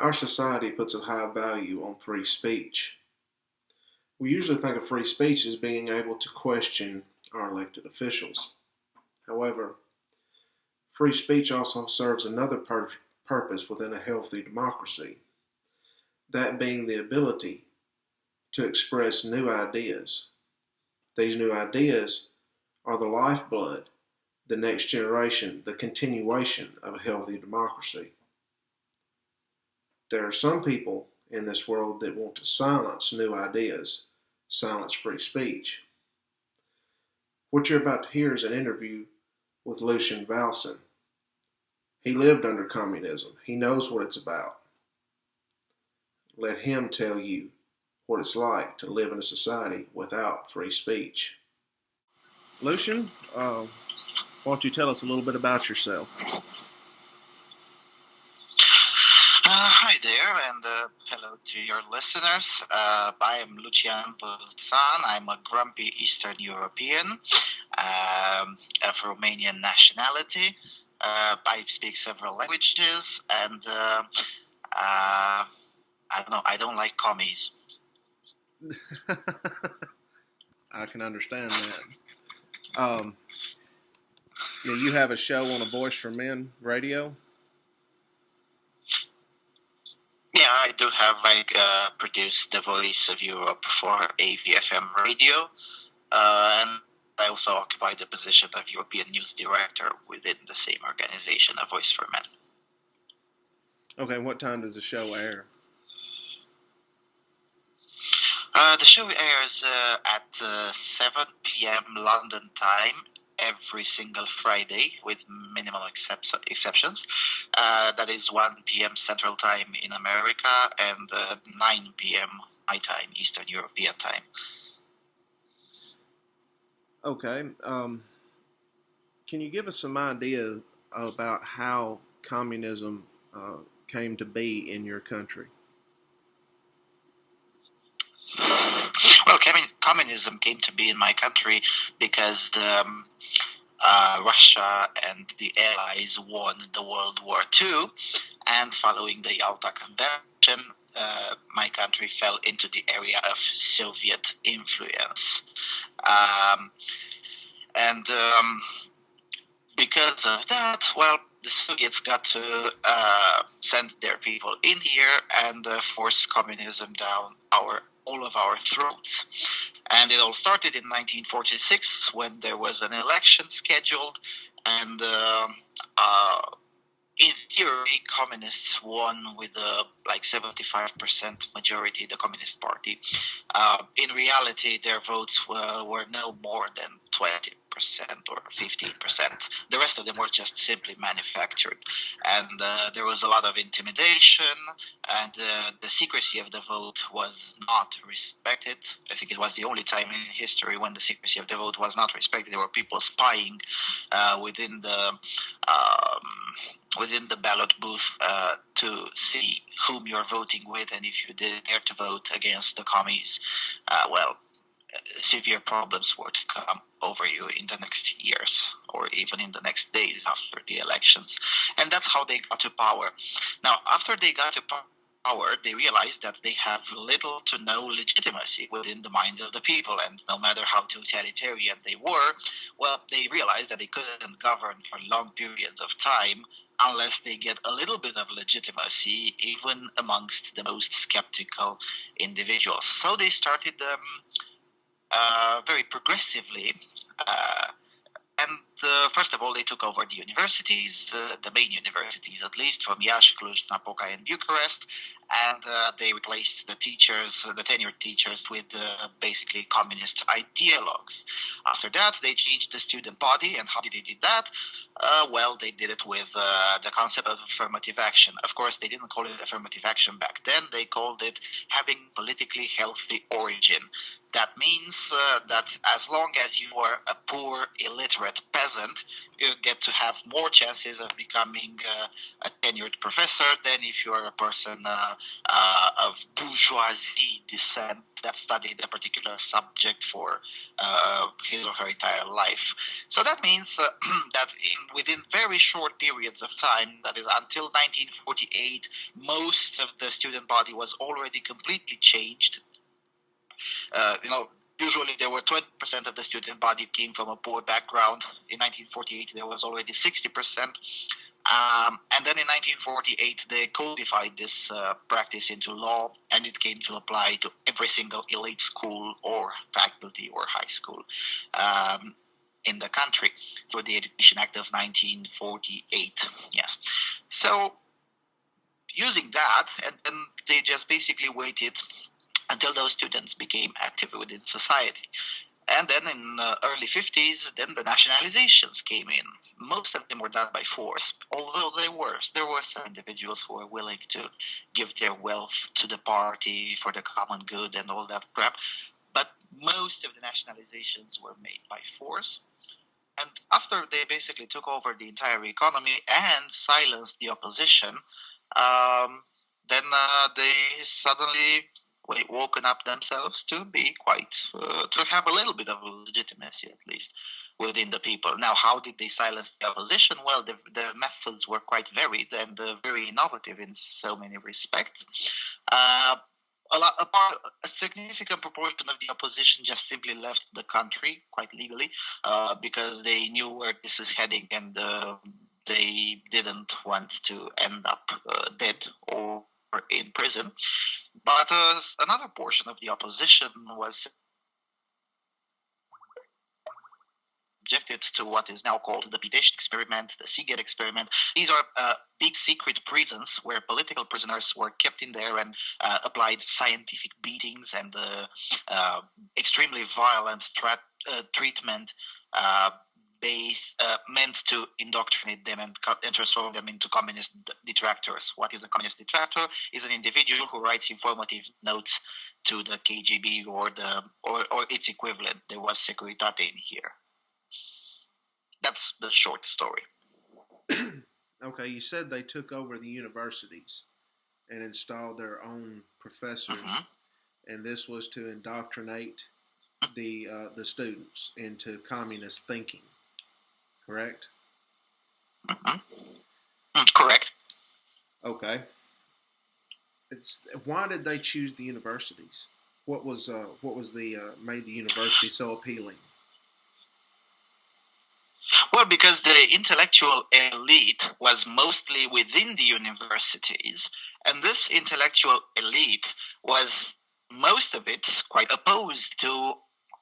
Our society puts a high value on free speech. We usually think of free speech as being able to question our elected officials. However, free speech also serves another purpose within a healthy democracy, that being the ability to express new ideas. These new ideas are the lifeblood, the next generation, the continuation of a healthy democracy. There are some people in this world that want to silence new ideas, silence free speech. What you're about to hear is an interview with Lucian Valsan. He lived under communism. He knows what it's about. Let him tell you what it's like to live in a society without free speech. Lucian, why don't you tell us a little bit about yourself? Hi there, and hello to your listeners. I am Lucian Valsan. I'm a grumpy Eastern European of Romanian nationality. I speak several languages, and I don't know. I don't like commies. I can understand that. You have a show on A Voice for Men radio. Yeah, I do have produced The Voice of Europe for AVFM radio, and I also occupy the position of European News Director within the same organization, A Voice for Men. Okay, what time does the show air? The show airs at 7 p.m. London time every single Friday, with minimal exceptions. That is 1 p.m. Central Time in America and 9 p.m. my time, Eastern European time. Okay. Can you give us some idea about how communism came to be in your country? Well, communism came to be in my country because Russia and the Allies won the World War II, and following the Yalta Convention, my country fell into the area of Soviet influence. And because of that, well, the Soviets got to send their people in here and force communism down all of our throats. And it all started in 1946 when there was an election scheduled, and in theory, communists won with a 75% majority, the Communist Party. In reality, their votes were no more than 20% or 15%. The rest of them were just simply manufactured. And there was a lot of intimidation, and the secrecy of the vote was not respected. I think it was the only time in history when the secrecy of the vote was not respected. There were people spying within the ballot booth to see whom you're voting with, and if you dare to vote against the commies, severe problems were to come over you in the next years or even in the next days after the elections. And that's how they got to power. Now, after they got to power, they realized that they have little to no legitimacy within the minds of the people, and no matter how totalitarian they were, well, they realized that they couldn't govern for long periods of time unless they get a little bit of legitimacy even amongst the most skeptical individuals. So they started very progressively, and first of all, they took over the universities, the main universities at least, from Iași, Cluj-Napoca, and Bucharest, and they replaced the teachers, the tenured teachers, with basically communist ideologues. After that, they changed the student body, and how did they do that? Well, they did it with the concept of affirmative action. Of course, they didn't call it affirmative action back then. They called it having politically healthy origin. That means that as long as you are a poor, illiterate peasant, you get to have more chances of becoming a tenured professor than if you are a person of bourgeoisie descent that studied a particular subject for his or her entire life. So that means that within very short periods of time, that is until 1948, most of the student body was already completely changed. Usually there were 20% of the student body came from a poor background. In 1948, there was already 60%. And then in 1948, they codified this practice into law, and it came to apply to every single elite school or faculty or high school in the country through the Education Act of 1948. Yes. So using that, and then they just basically waited until those students became active within society. And then in the early 50s, then the nationalizations came in. Most of them were done by force, although there were some individuals who were willing to give their wealth to the party for the common good and all that crap. But most of the nationalizations were made by force. And after they basically took over the entire economy and silenced the opposition, then they suddenly woken up themselves to be to have a little bit of legitimacy, at least, within the people. Now, how did they silence the opposition? Well, the methods were quite varied and very innovative in so many respects. A significant proportion of the opposition just simply left the country, quite legally, because they knew where this is heading, and they didn't want to end up dead or in prison. But another portion of the opposition was subjected to what is now called the Pitești experiment, the Seagate experiment. These are big secret prisons where political prisoners were kept in there and applied scientific beatings and extremely violent treatment meant to indoctrinate them and transform them into communist detractors. What is a communist detractor? Is an individual who writes informative notes to the KGB or its equivalent. There was Securitate in here. That's the short story. Okay, you said they took over the universities and installed their own professors, and this was to indoctrinate the students into communist thinking. Correct? Correct. Okay. Why did they choose the universities? What was made the university so appealing? Well, because the intellectual elite was mostly within the universities, and this intellectual elite was, most of it, quite opposed to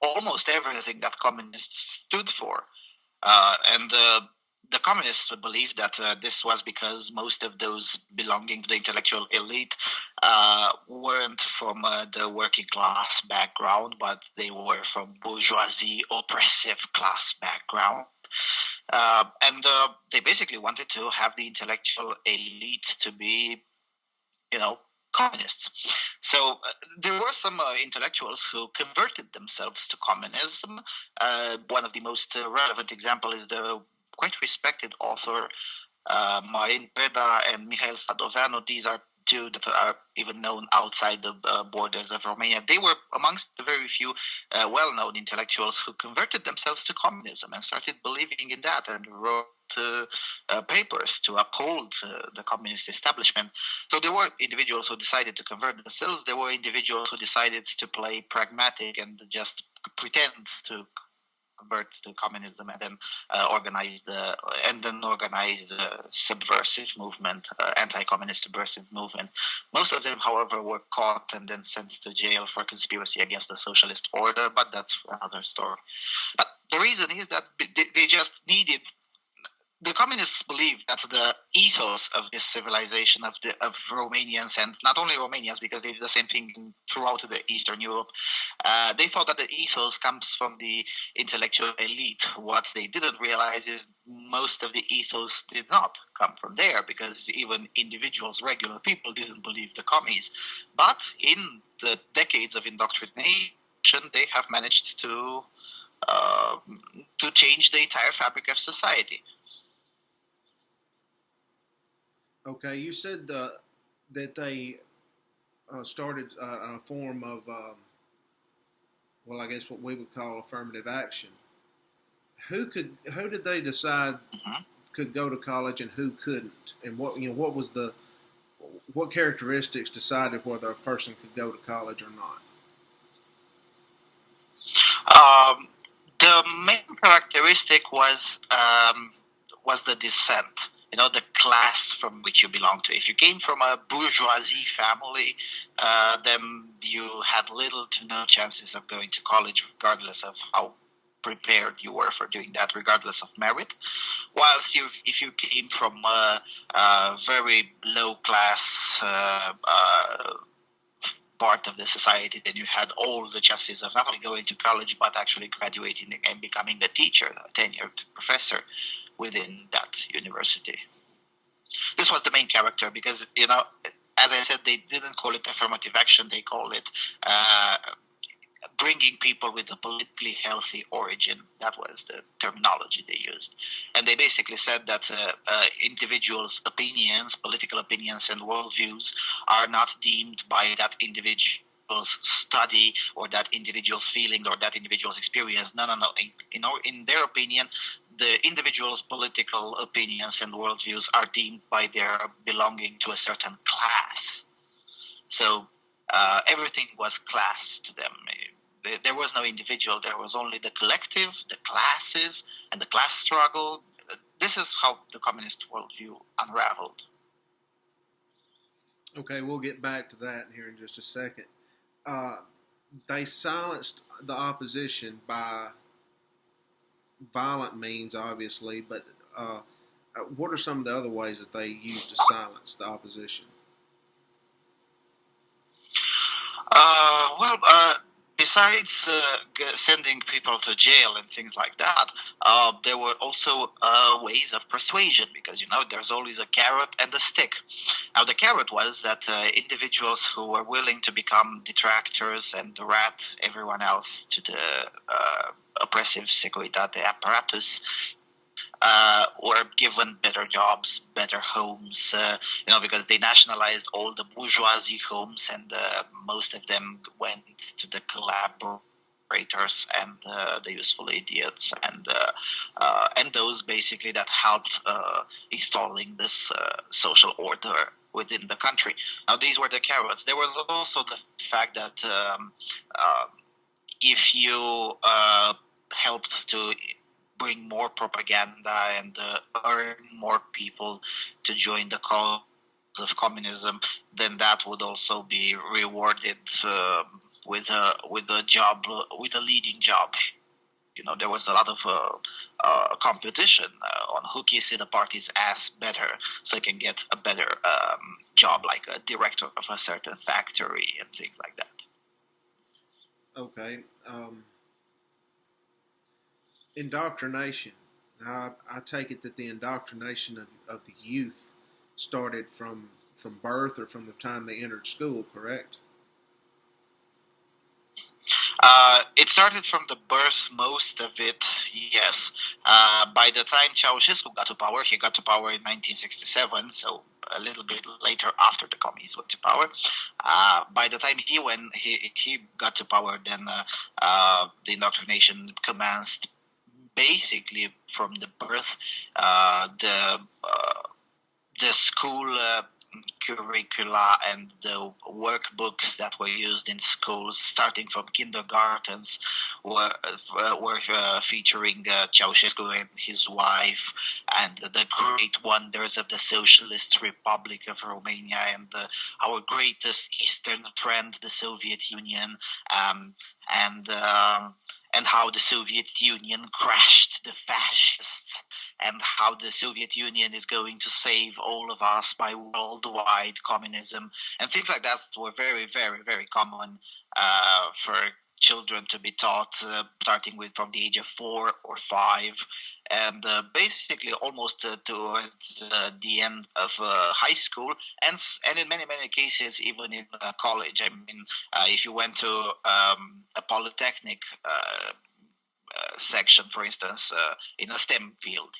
almost everything that communists stood for. And the communists believed that this was because most of those belonging to the intellectual elite weren't from the working class background, but they were from bourgeoisie, oppressive class background. And they basically wanted to have the intellectual elite to be, communists. So there were some intellectuals who converted themselves to communism. One of the most relevant examples is the quite respected author Marin Preda and Mihail Sadoveanu. These are two that are even known outside the borders of Romania. They were amongst the very few well-known intellectuals who converted themselves to communism and started believing in that and wrote papers to uphold the communist establishment. So there were individuals who decided to convert themselves. There were individuals who decided to play pragmatic and just pretend to convert to communism and then organize the subversive movement, anti-communist subversive movement. Most of them, however, were caught and then sent to jail for conspiracy against the socialist order, but that's another story. But the reason is that they just needed. The communists believed that the ethos of this civilization of Romanians, and not only Romanians, because they did the same thing throughout the Eastern Europe, they thought that the ethos comes from the intellectual elite. What they didn't realize is most of the ethos did not come from there, because even individuals, regular people, didn't believe the commies. But in the decades of indoctrination, they have managed to change the entire fabric of society. Okay, you said that they started a form of, well, I guess what we would call affirmative action. Who did they decide Mhm. could go to college and who couldn't, and what was what characteristics decided whether a person could go to college or not? Um, the main characteristic was the descent. The class from which you belong to. If you came from a bourgeoisie family, then you had little to no chances of going to college, regardless of how prepared you were for doing that, regardless of merit. Whilst if you came from a very low class part of the society, then you had all the chances of not only going to college but actually graduating and becoming a teacher, a tenured professor within that university. This was the main character because, as I said, they didn't call it affirmative action, they called it bringing people with a politically healthy origin. That was the terminology they used. And they basically said that individuals' opinions, political opinions, and worldviews are not deemed by that individual's study or that individual's feelings or that individual's experience. No. In their opinion, the individual's political opinions and worldviews are deemed by their belonging to a certain class. So everything was class to them. There was no individual. There was only the collective, the classes, and the class struggle. This is how the communist worldview unraveled. Okay, we'll get back to that here in just a second. They silenced the opposition by violent means, obviously, but what are some of the other ways that they used to silence the opposition? Besides sending people to jail and things like that, there were also ways of persuasion because, there's always a carrot and a stick. Now, the carrot was that individuals who were willing to become detractors and rat everyone else to the oppressive Securitate apparatus were given better jobs, better homes, because they nationalized all the bourgeoisie homes, and most of them went to the collaborators and the useful idiots, and those basically that helped installing this social order within the country. Now, these were the carrots. There was also the fact that if you helped to bring more propaganda and earn more people to join the cause of communism, then that would also be rewarded with a job, with a leading job. There was a lot of competition on who can see the party's ass better, so you can get a better job, like a director of a certain factory and things like that. Okay. Indoctrination. Now, I take it that the indoctrination of the youth started from birth or from the time they entered school, correct? It started from the birth, most of it, yes. By the time Ceausescu got to power, he got to power in 1967, so a little bit later after the communists went to power. By the time he got to power, then the indoctrination commenced basically from the birth. The school curricula and the workbooks that were used in schools, starting from kindergartens, were featuring Ceausescu and his wife, and the great wonders of the Socialist Republic of Romania, and our greatest Eastern friend, the Soviet Union, and how the Soviet Union crashed the fascists, and how the Soviet Union is going to save all of us by worldwide communism, and things like that were very, very, very common for children to be taught, starting from the age of 4 or 5, and basically almost towards the end of high school, and in many, many cases even in college. I mean, if you went to a polytechnic section, for instance, in a STEM field,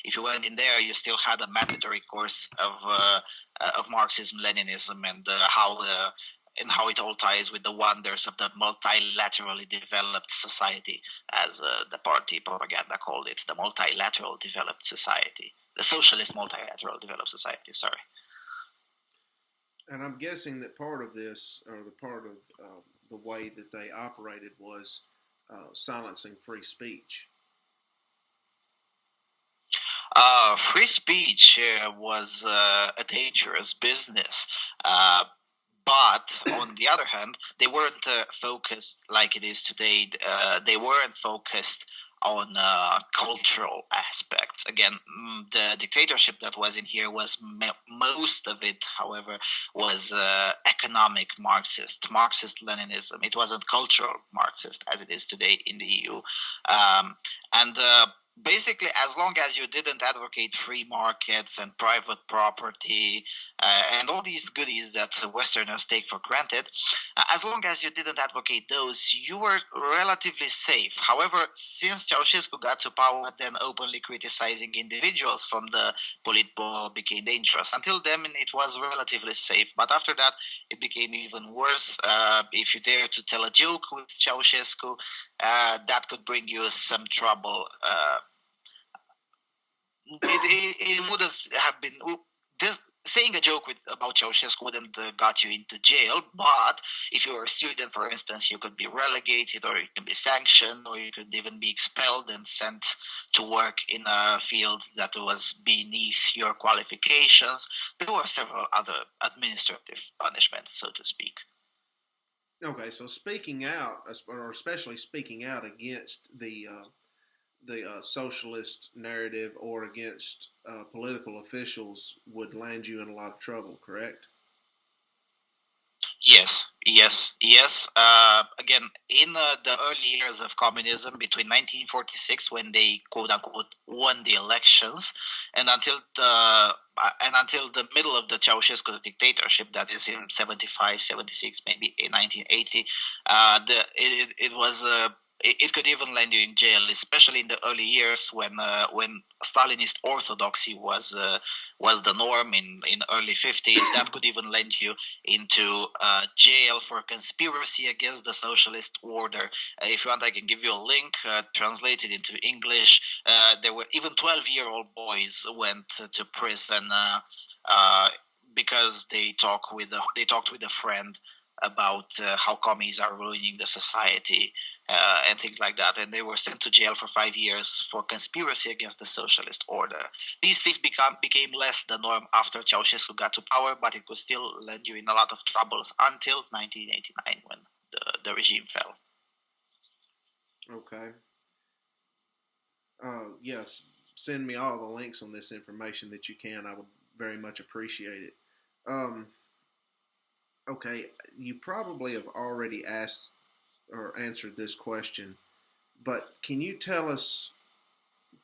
if you went in there, you still had a mandatory course of Marxism, Leninism, and how and how it all ties with the wonders of the multilaterally developed society, as the party propaganda called it, the multilateral developed society, the socialist multilateral developed society. Sorry. And I'm guessing that part of this, or the part of the way that they operated, was silencing free speech. Free speech was a dangerous business. Uh, but on the other hand, they weren't focused like it is today. They weren't focused on cultural aspects. Again, the dictatorship that was in here was most of it, however, was economic Marxist Leninism. It wasn't cultural Marxist as it is today in the EU. And basically, as long as you didn't advocate free markets and private property and all these goodies that Westerners take for granted, as long as you didn't advocate those, you were relatively safe. However, since Ceausescu got to power, then openly criticizing individuals from the Politburo became dangerous. Until then, it was relatively safe. But after that, it became even worse. If you dare to tell a joke with Ceausescu, that could bring you some trouble. It wouldn't have been this. Saying a joke about Ceausescu wouldn't got you into jail, but if you were a student, for instance, you could be relegated, or you could be sanctioned, or you could even be expelled and sent to work in a field that was beneath your qualifications. There were several other administrative punishments, so to speak. Okay, so speaking out, or especially speaking out against the socialist narrative or against political officials would land you in a lot of trouble, correct? Yes. Again, in the early years of communism, between 1946, when they quote unquote won the elections, and until the middle of the Ceausescu's dictatorship, that is in 75, 76, maybe in 1980, it was. It could even land you in jail, especially in the early years when Stalinist orthodoxy was the norm in early 50s. That could even land you into jail for conspiracy against the socialist order. If you want, I can give you a link translated into English. There were even 12-year-old boys went to prison because they talked with a friend about how commies are ruining the society. And things like that, and they were sent to jail for 5 years for conspiracy against the socialist order. These things became less the norm after Ceausescu got to power, but it could still land you in a lot of troubles until 1989 when the regime fell. Okay. Yes, send me all the links on this information that you can. I would very much appreciate it. Okay, you probably have already asked or answered this question, but can you tell us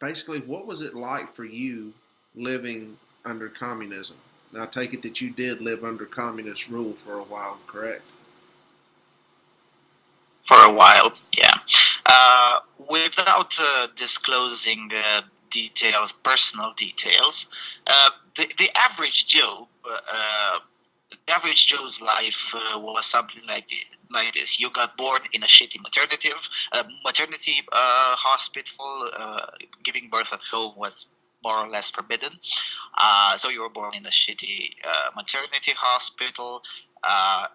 basically what was it like for you living under communism? Now, I take it that you did live under communist rule for a while, correct? For a while, yeah. Without disclosing personal details, the average Joe, the average Joe's life was something like this. You got born in a shitty maternity hospital. Giving birth at home was more or less forbidden. So you were born in a shitty maternity hospital.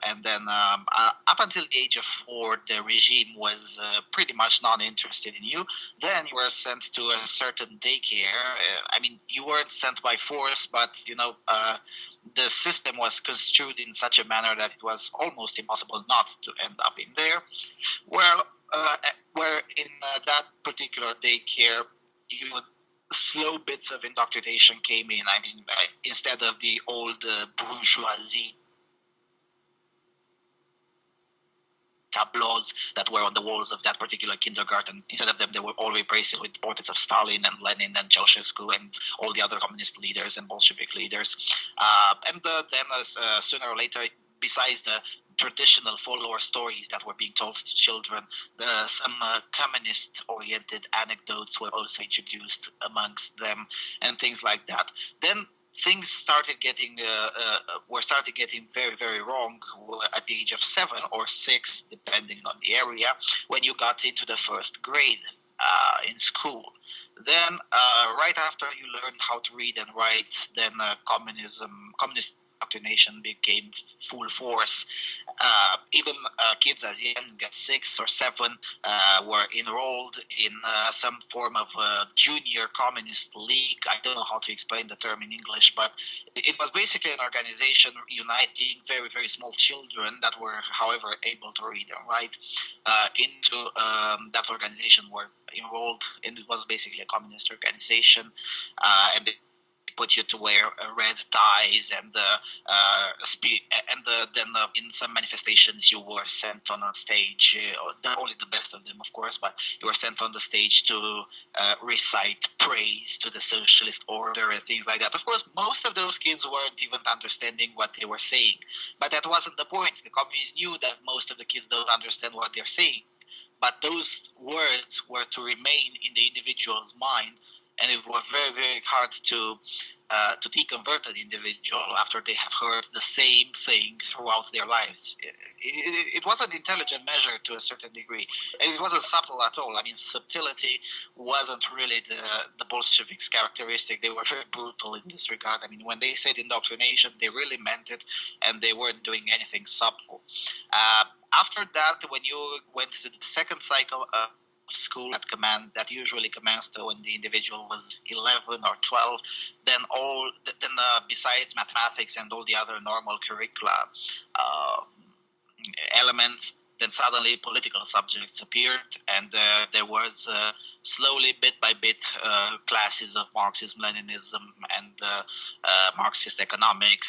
And then up until the age of 4, the regime was pretty much not interested in you. Then you were sent to a certain daycare. You weren't sent by force, but the system was construed in such a manner that it was almost impossible not to end up in there. Well, where in that particular daycare, slow bits of indoctrination came in. Instead of the old bourgeoisie tableaus that were on the walls of that particular kindergarten. Instead of them, they were all replaced with portraits of Stalin and Lenin and Ceausescu and all the other communist leaders and Bolshevik leaders. Sooner or later, besides the traditional follower stories that were being told to children, some communist-oriented anecdotes were also introduced amongst them and things like that. Then things were started getting very, very wrong at the age of 7 or 6, depending on the area, when you got into the first grade in school. Then, right after you learned how to read and write, then communist indoctrination became full force. Even kids as young as 6 or 7 were enrolled in some form of junior communist league. I don't know how to explain the term in English, but it was basically an organization uniting very, very small children that were, however, able to read and write into that organization were enrolled, and it was basically a communist organization, and they put you to wear red ties, and then in some manifestations you were sent on a stage, only the best of them, of course, but you were sent on the stage to recite praise to the socialist order and things like that. Of course, most of those kids weren't even understanding what they were saying, but that wasn't the point. The communists knew that most of the kids don't understand what they're saying, but those words were to remain in the individual's mind, and it was very, very hard to deconvert an individual after they have heard the same thing throughout their lives. It was an intelligent measure to a certain degree, and it wasn't subtle at all. I mean, subtlety wasn't really the Bolsheviks' characteristic. They were very brutal in this regard. I mean, when they said indoctrination, they really meant it, and they weren't doing anything subtle. After that, when you went to the second cycle of school that usually commenced when the individual was 11 or 12, then besides mathematics and all the other normal curricula elements, then suddenly political subjects appeared, and there was slowly, bit by bit, classes of Marxism, Leninism, and Marxist economics,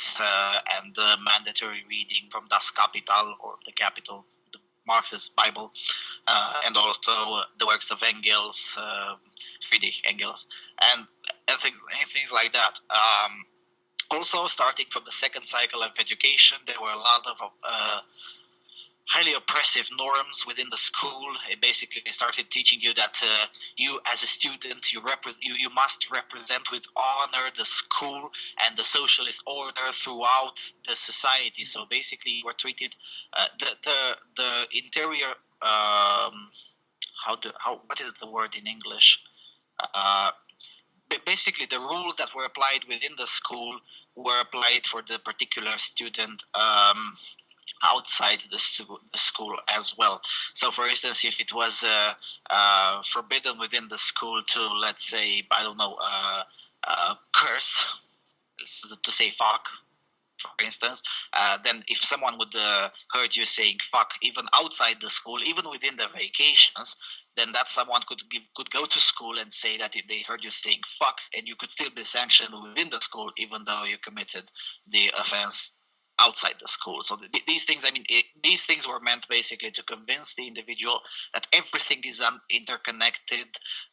and mandatory reading from Das Kapital, or the Capital, the Marxist Bible, and also the works of Engels, Friedrich Engels, and things like that. Also, starting from the second cycle of education, there were a lot of highly oppressive norms within the school. It basically started teaching you that you, as a student, you must represent with honor the school and the socialist order throughout the society. So basically, you were treated the interior. What is the word in English? Basically, the rules that were applied within the school were applied for the particular student outside the school as well. So, for instance, if it was forbidden within the school to, let's say, I don't know, curse, to say fuck, for instance, then if someone would heard you saying fuck even outside the school, even within the vacations, then that someone could go to school and say that they heard you saying fuck, and you could still be sanctioned within the school even though you committed the offense outside the school. So these things, these things were meant basically to convince the individual that everything is interconnected,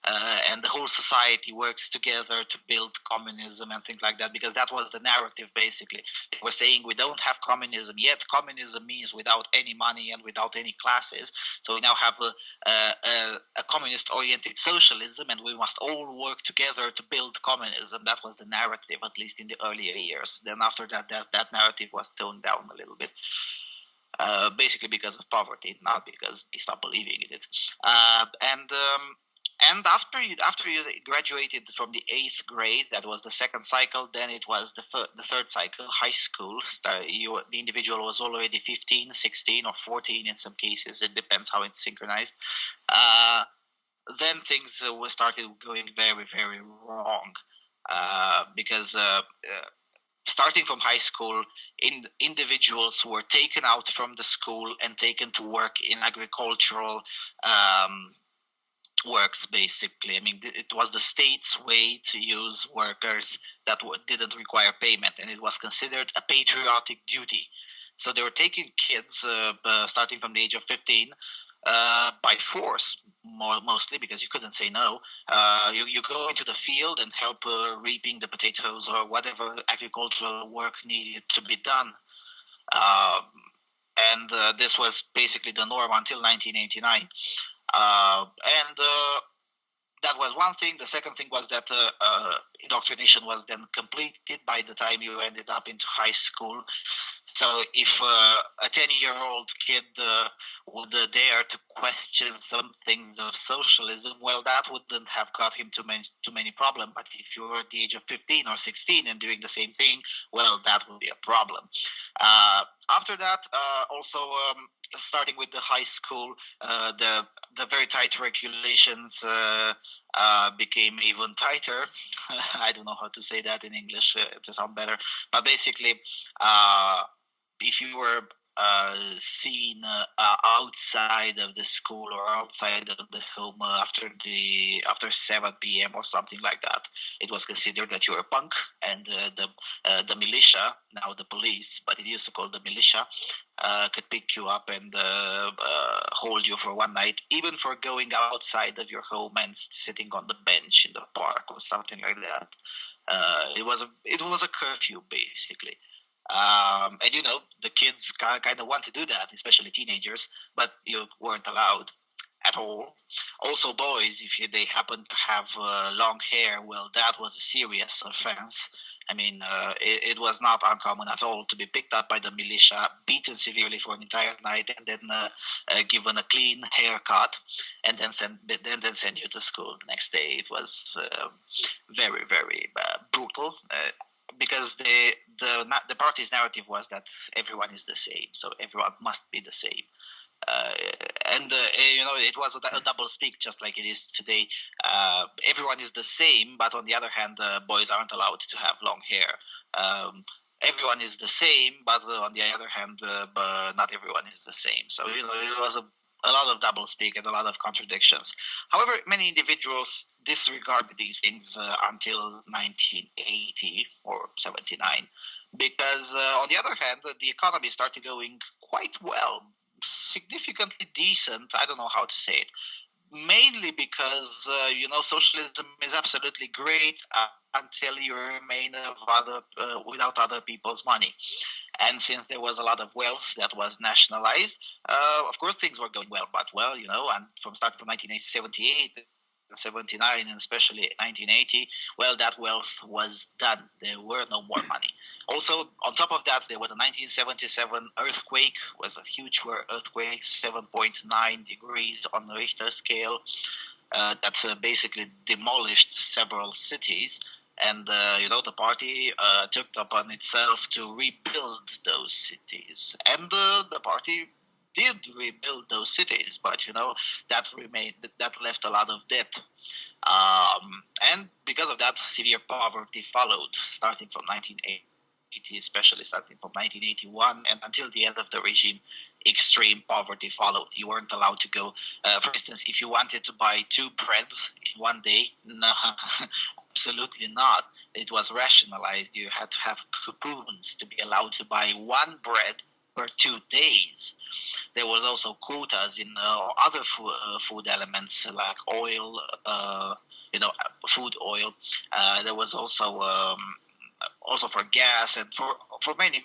and the whole society works together to build communism and things like that, because that was the narrative basically. They were saying we don't have communism yet. Communism means without any money and without any classes. So we now have a communist-oriented socialism, and we must all work together to build communism. That was the narrative, at least in the earlier years. Then after that narrative was toned down a little bit, basically because of poverty, not because they stopped believing in it. And after you graduated from the 8th grade, that was the second cycle. Then it was the third cycle, high school. The individual was already 15, 16, or 14 in some cases. It depends how it's synchronized. Then things started going very, very wrong, because starting from high school, individuals were taken out from the school and taken to work in agricultural works, basically. It was the state's way to use workers that didn't require payment, and it was considered a patriotic duty. So they were taking kids starting from the age of 15 by force, mostly, because you couldn't say no. You go into the field and help reaping the potatoes or whatever agricultural work needed to be done. And this was basically the norm until 1989. And that was one thing. The second thing was that indoctrination was then completed by the time you ended up into high school. So if a 10-year-old kid would dare to question some things of socialism, well, that wouldn't have got him too many problems. But if you were at the age of 15 or 16 and doing the same thing, well, that would be a problem. After that, also starting with the high school, the very tight regulations became even tighter. I don't know how to say that in English to sound better, but basically, if you were seen outside of the school or outside of the home after 7 p.m. or something like that, it was considered that you were a punk, and the militia, now the police, but it used to call the militia, could pick you up and hold you for one night, even for going outside of your home and sitting on the bench in the park or something like that. It was a curfew, basically. And the kids kind of want to do that, especially teenagers, but you weren't allowed at all. Also, boys, if they happened to have long hair, well, that was a serious offense. I mean, it was not uncommon at all to be picked up by the militia, beaten severely for an entire night, and then given a clean haircut, and then send you to school the next day. It was very, very brutal. Because the party's narrative was that everyone is the same, so everyone must be the same. It was a double speak, just like it is today. Everyone is the same, but on the other hand, boys aren't allowed to have long hair. Everyone is the same, but on the other hand, not everyone is the same. So it was a lot of double speak and a lot of contradictions. However, many individuals disregarded these things until 1980 or 79, because on the other hand, the economy started going quite well, significantly decent. I don't know how to say it. Mainly because socialism is absolutely great until you remain without other people's money. And since there was a lot of wealth that was nationalized, of course things were going well. But and starting from 1978, 79, and especially 1980, well, that wealth was done. There were no more money. Also, on top of that, there was a 1977 earthquake. It was a huge earthquake, 7.9 degrees on the Richter scale, that basically demolished several cities. And, the party took upon itself to rebuild those cities. And the party did rebuild those cities, but, that left a lot of debt. And because of that, severe poverty followed, starting from 1980, especially starting from 1981, and until the end of the regime, extreme poverty followed. You weren't allowed to go, for instance, if you wanted to buy 2 breads in one day, no, absolutely not. It was rationalized. You had to have coupons to be allowed to buy 1 bread per 2 days. There was also quotas in other food elements like oil, food oil. There was also for gas and for many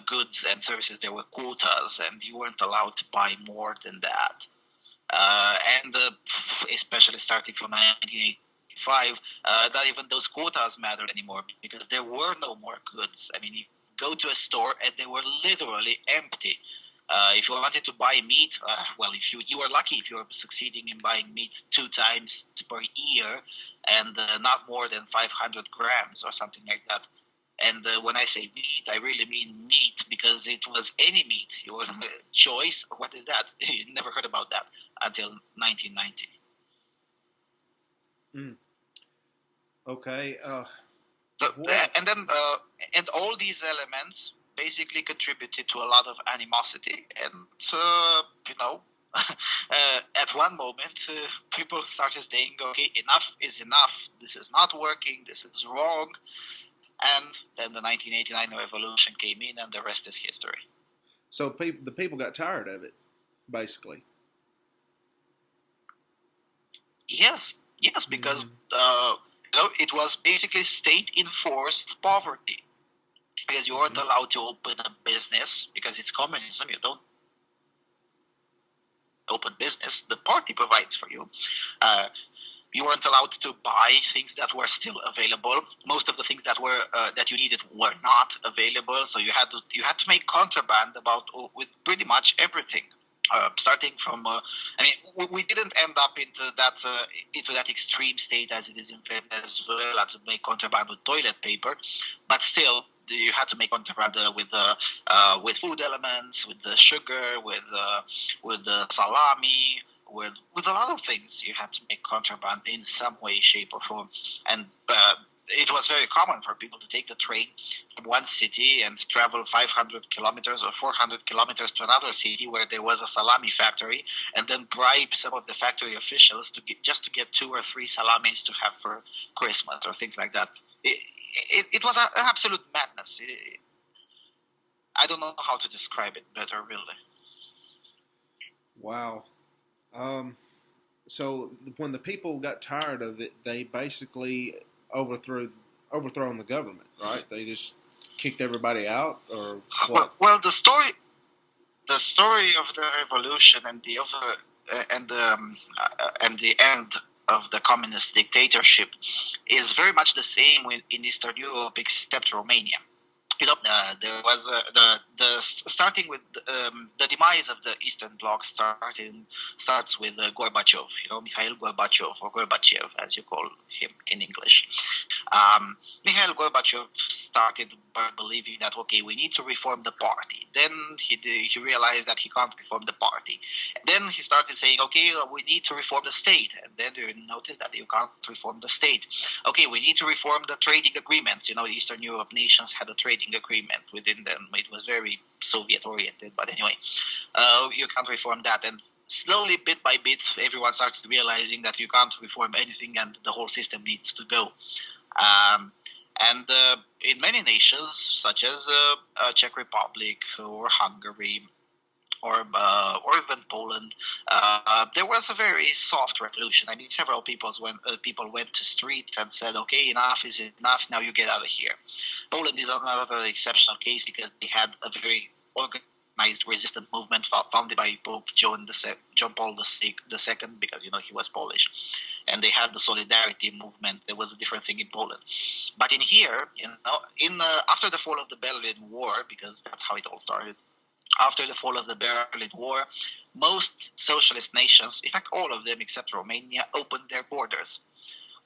goods and services, there were quotas, and you weren't allowed to buy more than that. Especially starting from 1985, not even those quotas mattered anymore, because there were no more goods. I mean, you go to a store and they were literally empty. If you wanted to buy meat, if you were lucky if you were succeeding in buying meat 2 times per year, and not more than 500 grams or something like that. And when I say meat, I really mean meat, because it was any meat. Your choice, what is that? You never heard about that until 1990. Okay. And all these elements basically contributed to a lot of animosity. And, at one moment, people started saying, okay, enough is enough. This is not working. This is wrong. And then the 1989 revolution came in, and the rest is history. So the people got tired of it, basically. Yes, because it was basically state-enforced poverty. Because you weren't allowed to open a business, because it's communism. You don't open business. The party provides for you. You weren't allowed to buy things that were still available. Most of the things that were that you needed were not available, so you had to make contraband with pretty much everything. Starting from, we didn't end up into that extreme state as it is in Venezuela to make contraband with toilet paper, but still you had to make contraband with food elements, with the sugar, with the salami, with a lot of things. You had to make contraband in some way, shape, or form, and it was very common for people to take the train from one city and travel 500 kilometers or 400 kilometers to another city where there was a salami factory, and then bribe some of the factory officials to get 2 or 3 salamis to have for Christmas or things like that. It was an absolute madness. I don't know how to describe it better, really. Wow. So when the people got tired of it, they basically overthrown the government, right? They just kicked everybody out, or what? Well, the story of the revolution and the end of the communist dictatorship is very much the same in Eastern Europe, except Romania. There was starting with the demise of the Eastern Bloc starts with Gorbachev. Mikhail Gorbachev, or Gorbachev as you call him in English. Mikhail Gorbachev started by believing that we need to reform the party. Then he realized that he can't reform the party. Then he started saying, we need to reform the state. And then you notice that you can't reform the state. We need to reform the trading agreements. Eastern Europe nations had a trading agreement within them. It was very Soviet oriented, but anyway, you can't reform that. And slowly, bit by bit, everyone started realizing that you can't reform anything and the whole system needs to go. And in many nations, such as Czech Republic or Hungary, or even Poland, there was a very soft revolution. Several people went to street and said, enough is enough, now you get out of here. Poland is another exceptional case because they had a very organized resistance movement founded by Pope John Paul II, because, he was Polish. And they had the Solidarity movement. There was a different thing in Poland. But in here, after the fall of the Berlin War, because that's how it all started, after the fall of the Berlin War, most socialist nations, in fact all of them except Romania, opened their borders.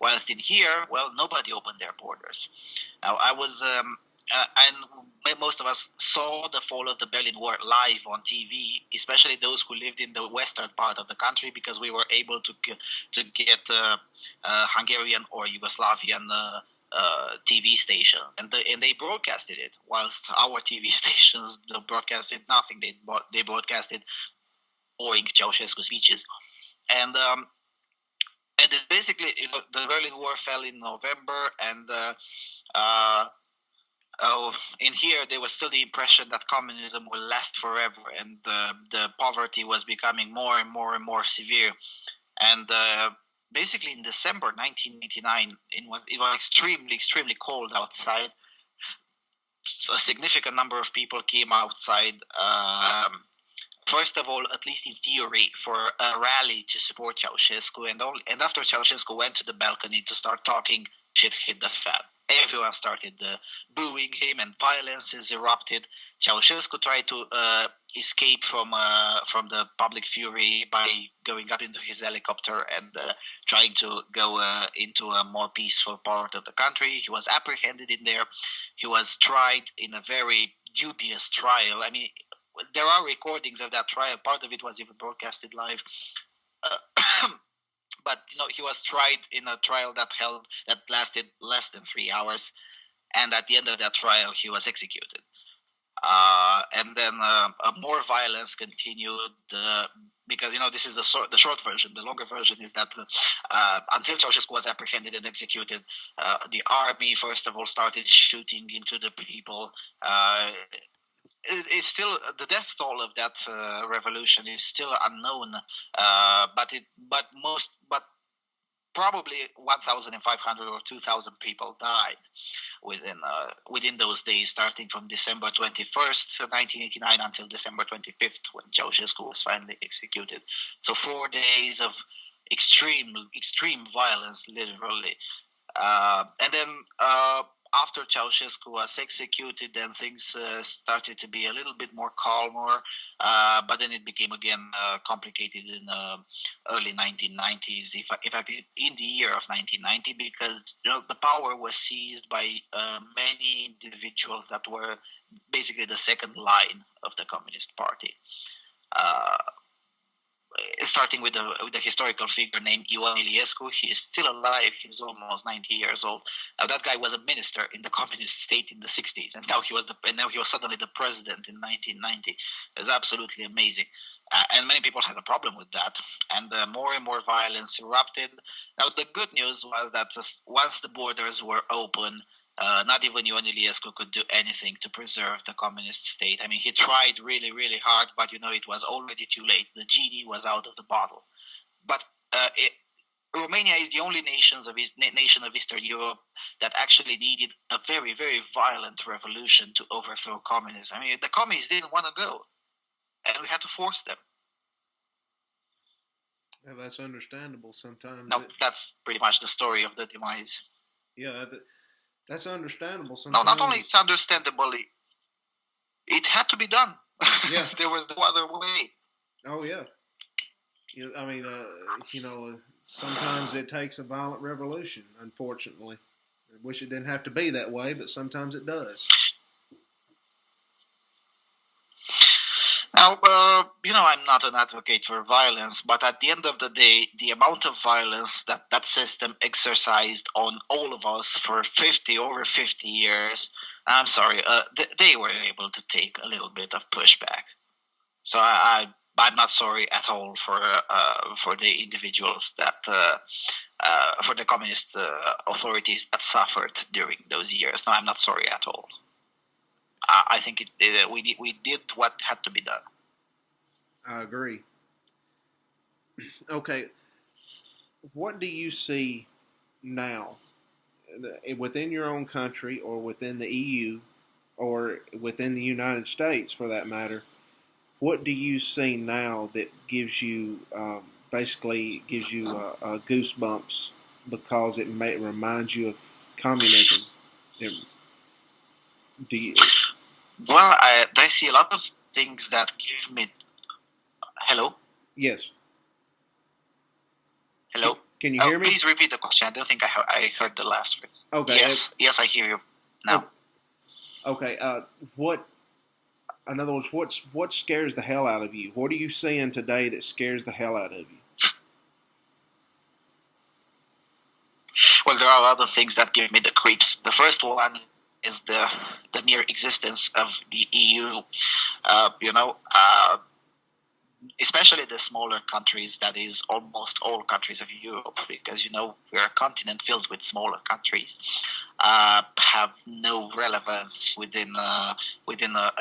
Whilst in here, nobody opened their borders. Now, and most of us saw the fall of the Berlin Wall live on TV, especially those who lived in the western part of the country, because we were able to get Hungarian or Yugoslavian TV station, and they broadcasted it, whilst our TV stations broadcasted nothing. They broadcasted boring Ceausescu speeches, and it basically, the Berlin Wall fell in November, and in here there was still the impression that communism will last forever, and the poverty was becoming more and more and more severe, and basically in December 1989, it was extremely, extremely cold outside. So a significant number of people came outside, first of all, at least in theory, for a rally to support Ceausescu. And after Ceausescu went to the balcony to start talking, shit hit the fan. Everyone started booing him, and violences erupted. Ceausescu tried to escape from the public fury by going up into his helicopter and trying to go into a more peaceful part of the country. He was apprehended in there. He was tried in a very dubious trial. There are recordings of that trial. Part of it was even broadcasted live. But he was tried in a trial that lasted less than 3 hours, and at the end of that trial, he was executed. And then more violence continued because this is the short version. The longer version is that until Ceausescu was apprehended and executed, the army first of all started shooting into the people. It's still, the death toll of that revolution is still unknown, but probably 1,500 or 2,000 people died within those days, starting from December 21st, 1989, until December 25th, when Ceausescu was finally executed. So 4 days of extreme violence, literally. And then after Ceausescu was executed, then things started to be a little bit more calmer. But then it became again complicated in early 1990s, in the year of 1990, because the power was seized by many individuals that were basically the second line of the Communist Party. Starting with a historical figure named Ioan Iliescu. He is still alive. He's almost 90 years old. Now that guy was a minister in the communist state in the 60s, and now he was suddenly the president in 1990. It was absolutely amazing. And many people had a problem with that, and more and more violence erupted. Now the good news was that once the borders were open, not even Ioan Iliescu could do anything to preserve the communist state. I mean, he tried really, really hard, but it was already too late. The genie was out of the bottle. But Romania is the only nation of Eastern Europe that actually needed a very, very violent revolution to overthrow communism. I mean, the communists didn't want to go, and we had to force them. Yeah, that's understandable sometimes. No, that's pretty much the story of the demise. Yeah, that's understandable sometimes. No, not only it's understandable, it had to be done. Yeah. There was no other way. Oh, yeah. I mean, sometimes it takes a violent revolution, unfortunately. I wish it didn't have to be that way, but sometimes it does. Now, I'm not an advocate for violence, but at the end of the day, the amount of violence that system exercised on all of us for over 50 years, I'm sorry, they were able to take a little bit of pushback. So I'm not sorry at all for the individuals that for the communist authorities that suffered during those years. No, I'm not sorry at all. I think we did what had to be done. I agree. Okay, what do you see now within your own country, or within the EU, or within the United States, for that matter? What do you see now that gives you goosebumps because it reminds you of communism? Well, I see a lot of things that give me. Hello? Yes. Hello? Can you hear me? Please repeat the question. I don't think I heard the last bit. Okay. Yes, I hear you now. Okay. In other words, what scares the hell out of you? What are you seeing today that scares the hell out of you? Well, there are other things that give me the creeps. The first one is the mere existence of the EU. Especially the smaller countries, that is almost all countries of Europe, because we're a continent filled with smaller countries, have no relevance within a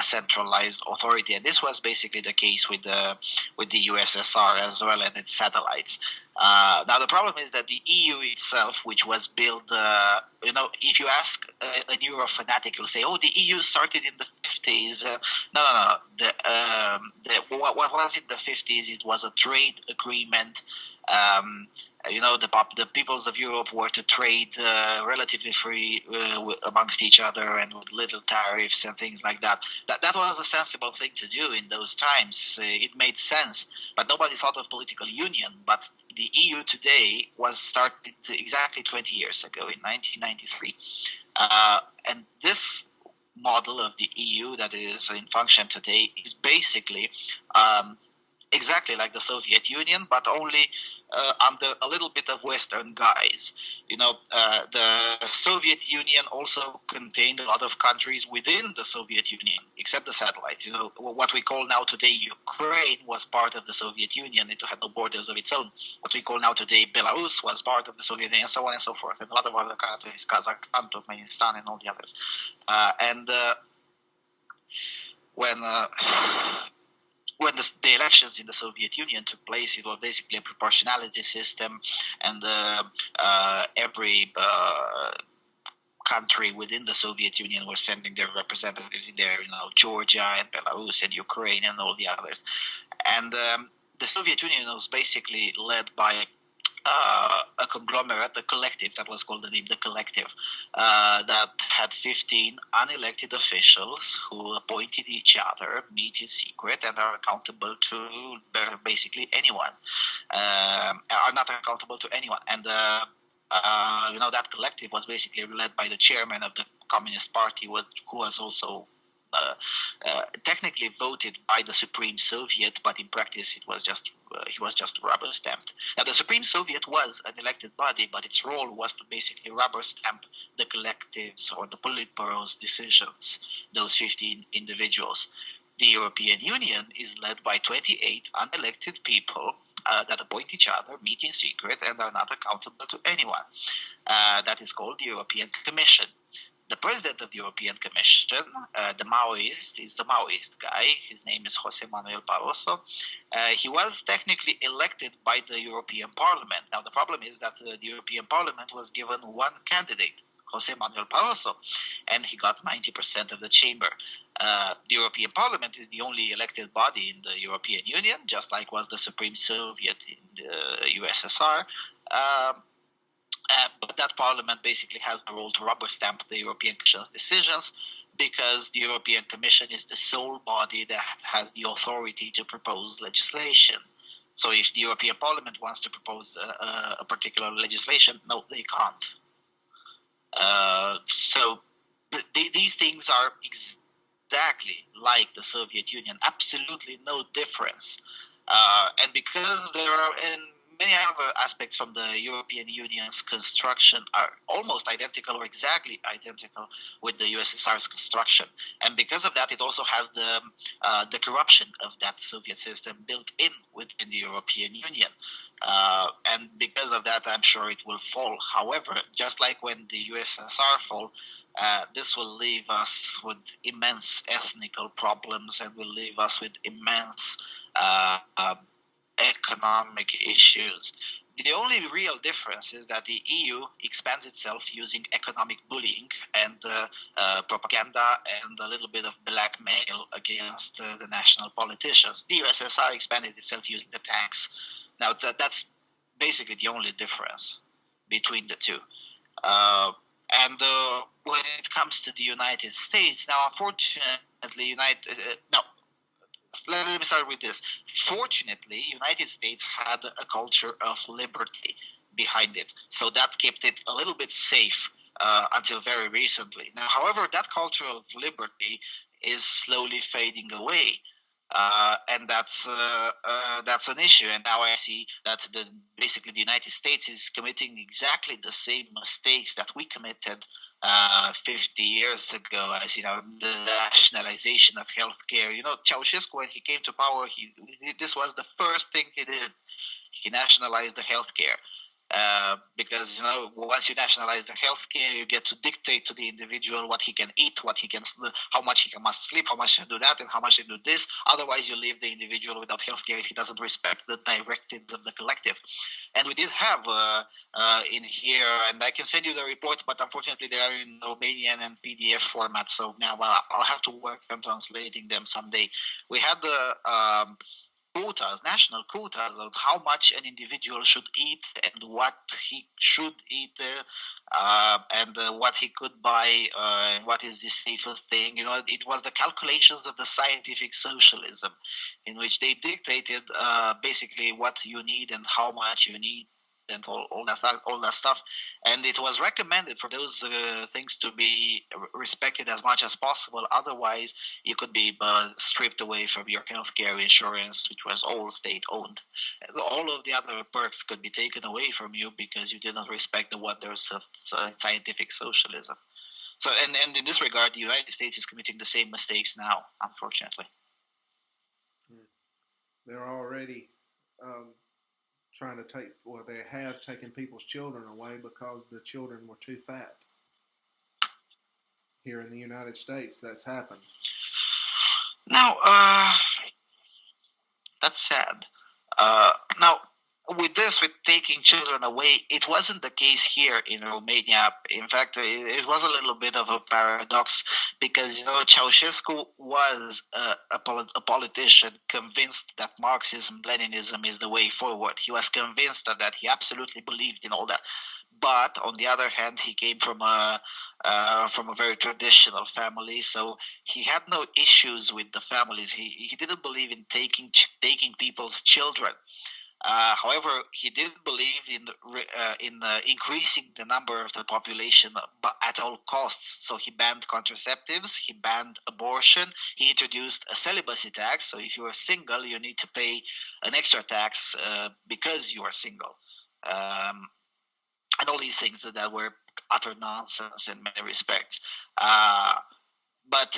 centralized authority, and this was basically the case with the USSR as well and its satellites. Now the problem is that the EU itself, which was built, if you ask a Euro fanatic, he'll say, "Oh, the EU started in the 50s." No. What was it? The 50s. It was a trade agreement. The peoples of Europe were to trade relatively free amongst each other and with little tariffs and things like that. That was a sensible thing to do in those times. It made sense, but nobody thought of political union. But the EU today was started exactly 20 years ago in 1993, and this model of the EU that is in function today is basically exactly like the Soviet Union, but only under a little bit of Western guise. The Soviet Union also contained a lot of countries within the Soviet Union, except the satellites. What we call now today Ukraine was part of the Soviet Union. It had no borders of its own. What we call now today Belarus was part of the Soviet Union, and so on and so forth. And a lot of other countries, Kazakhstan, Turkmenistan, and all the others. when the elections in the Soviet Union took place, it was basically a proportionality system, and every country within the Soviet Union was sending their representatives in there, Georgia and Belarus and Ukraine and all the others. And the Soviet Union was basically led by a conglomerate, a collective that was called the Collective, that had 15 unelected officials who appointed each other, meet in secret, and are accountable to basically anyone, are not accountable to anyone. And that collective was basically led by the chairman of the Communist Party, who was also technically voted by the Supreme Soviet, but in practice he was just rubber stamped. Now the Supreme Soviet was an elected body, but its role was to basically rubber stamp the collectives or the Politburo's decisions, those 15 individuals. The European Union is led by 28 unelected people that appoint each other, meet in secret, and are not accountable to anyone. That is called the European Commission. The president of the European Commission, the Maoist, is the Maoist guy. His name is Jose Manuel Barroso. He was technically elected by the European Parliament. Now, the problem is that the European Parliament was given one candidate, Jose Manuel Barroso, and he got 90% of the chamber. The European Parliament is the only elected body in the European Union, just like was the Supreme Soviet in the USSR. But that parliament basically has the role to rubber stamp the European Commission's decisions, because the European Commission is the sole body that has the authority to propose legislation. So if the European Parliament wants to propose a particular legislation, no, they can't. So these things are exactly like the Soviet Union, absolutely no difference. And because there are many other aspects from the European Union's construction are almost identical or exactly identical with the USSR's construction. And because of that, it also has the corruption of that Soviet system built in within the European Union. And because of that, I'm sure it will fall. However, just like when the USSR fall, this will leave us with immense ethnical problems and will leave us with immense economic issues. The only real difference is that the EU expands itself using economic bullying and propaganda and a little bit of blackmail against the national politicians. The USSR expanded itself using the tanks. Now, that's basically the only difference between the two. And when it comes to the United States, now, unfortunately, let me start with this. Fortunately, United States had a culture of liberty behind it, so that kept it a little bit safe until very recently. Now, however, that culture of liberty is slowly fading away, and that's an issue. And now I see that basically the United States is committing exactly the same mistakes that we committed 50 years ago. I see now the nationalization of healthcare. Ceausescu, when he came to power, this was the first thing he did. He nationalized the healthcare. Because once you nationalize the healthcare, you get to dictate to the individual what he can eat, how much he must sleep, how much he can do that, and how much he can do this. Otherwise, you leave the individual without healthcare if he doesn't respect the directives of the collective. And we did have in here, and I can send you the reports, but unfortunately they are in Romanian and PDF format. So now I'll have to work on translating them someday. We had the quotas, national quotas of how much an individual should eat and what he should eat, and what he could buy, and what is the safest thing. It was the calculations of the scientific socialism, in which they dictated basically what you need and how much you need, and all that stuff. And it was recommended for those things to be respected as much as possible. Otherwise, you could be stripped away from your healthcare insurance, which was all state-owned. All of the other perks could be taken away from you because you did not respect the wonders of scientific socialism. So, and in this regard, the United States is committing the same mistakes now, unfortunately. They're already trying to they have taken people's children away because the children were too fat. Here in the United States, that's happened. Now, That's sad. Now, with taking children away, it wasn't the case here in Romania. In fact, it was a little bit of a paradox because Ceausescu was a politician convinced that Marxism, Leninism is the way forward. He was convinced that he absolutely believed in all that. But on the other hand, he came from a very traditional family, so he had no issues with the families. He didn't believe in taking people's children. However, he did believe in increasing the number of the population, but at all costs. So he banned contraceptives, he banned abortion, he introduced a celibacy tax. So if you are single, you need to pay an extra tax because you are single, and all these things that were utter nonsense in many respects. But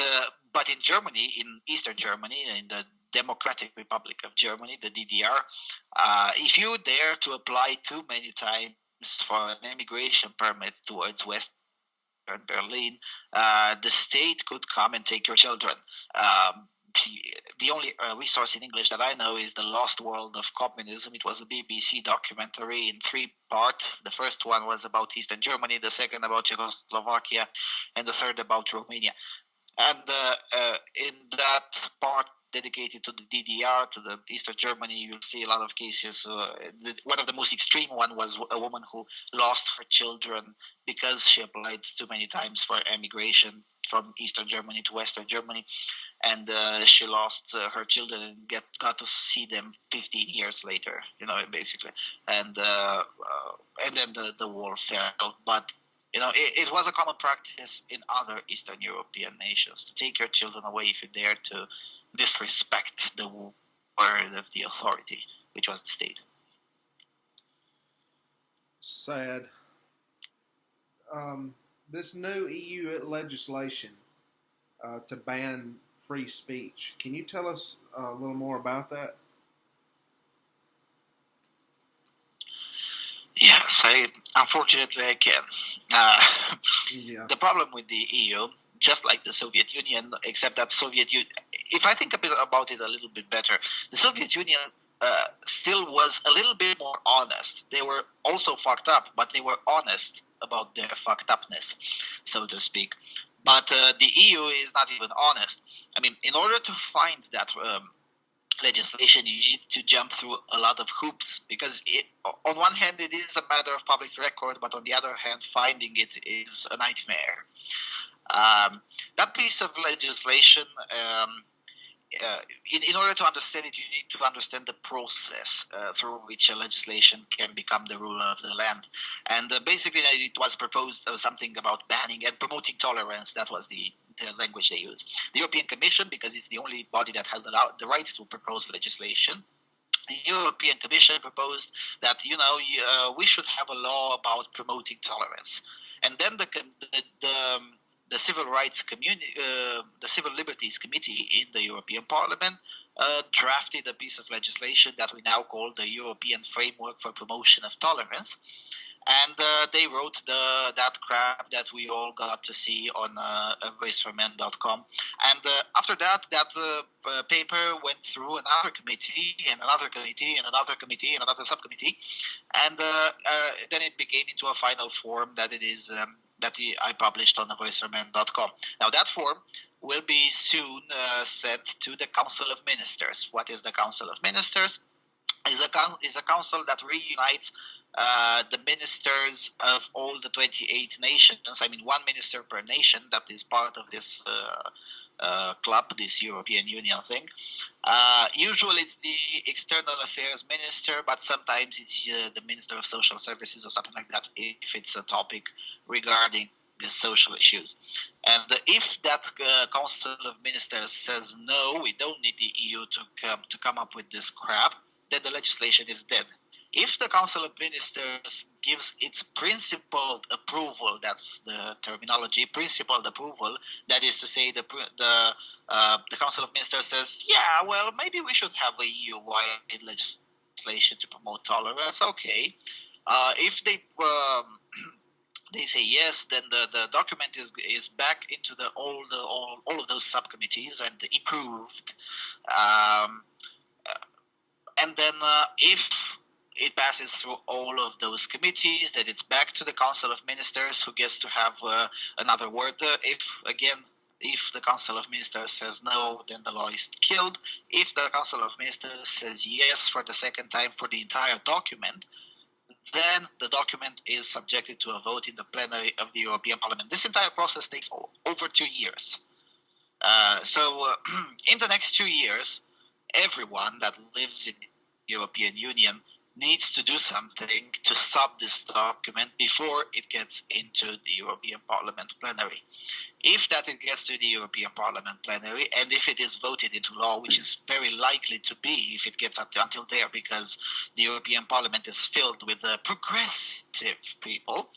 in Germany, in Eastern Germany, in the Democratic Republic of Germany, the DDR, if you dare to apply too many times for an immigration permit towards Western Berlin, the state could come and take your children. The only resource in English that I know is The Lost World of Communism. It was a BBC documentary in 3 parts. The first one was about Eastern Germany, the second about Czechoslovakia, and the third about Romania. And in that part dedicated to the DDR, to the Eastern Germany, you'll see a lot of cases. One of the most extreme one was a woman who lost her children because she applied too many times for emigration from Eastern Germany to Western Germany, and she lost her children and got to see them 15 years later, basically. And then the war fell, but it was a common practice in other Eastern European nations to take your children away if you dare to disrespect the word of the authority, which was the state. Sad. This new EU legislation to ban free speech. Can you tell us a little more about that? Yes, unfortunately I can. Yeah. The problem with the EU, just like the Soviet Union, except that if I think a bit about it a little bit better, the Soviet Union still was a little bit more honest. They were also fucked up, but they were honest about their fucked upness, so to speak. But the EU is not even honest. I mean, in order to find that legislation, you need to jump through a lot of hoops, because on one hand it is a matter of public record, but on the other hand finding it is a nightmare. That piece of legislation, in order to understand it, you need to understand the process through which a legislation can become the rule of the land. And basically it was proposed something about banning and promoting tolerance. That was the language they used. The European Commission, because it's the only body that has the right to propose legislation, the European Commission proposed that we should have a law about promoting tolerance. And then the Civil Liberties Committee in the European Parliament drafted a piece of legislation that we now call the European Framework for Promotion of Tolerance. And they wrote that crap that we all got to see on voiceformen.com. And after that paper went through another committee, and another committee, and another committee, and another subcommittee. And then it became into a final form that it is that I published on voiceformen.com. Now that form will be soon sent to the Council of Ministers. What is the Council of Ministers? Is a council that reunites the ministers of all the 28 nations. I mean, one minister per nation that is part of this club, this European Union thing. Usually it's the External Affairs Minister, but sometimes it's the Minister of Social Services or something like that if it's a topic regarding the social issues. And if that Council of Ministers says, no, we don't need the EU to come up with this crap, then the legislation is dead. If the Council of Ministers gives its principled approval, that's the terminology, principled approval, that is to say the Council of Ministers says, yeah, well, maybe we should have a EU-wide legislation to promote tolerance, okay. If they say yes, then the document is back into all of those subcommittees and approved. And then if it passes through all of those committees, then it's back to the Council of Ministers, who gets to have another word. If the Council of Ministers says no, then the law is killed. If the Council of Ministers says yes for the second time for the entire document, then the document is subjected to a vote in the plenary of the European Parliament. This entire process takes over 2 years. In the next 2 years, everyone that lives in the European Union needs to do something to stop this document before it gets into the European Parliament plenary. If that it gets to the European Parliament plenary, and if it is voted into law, which is very likely to be if it gets up until there, because the European Parliament is filled with progressive people,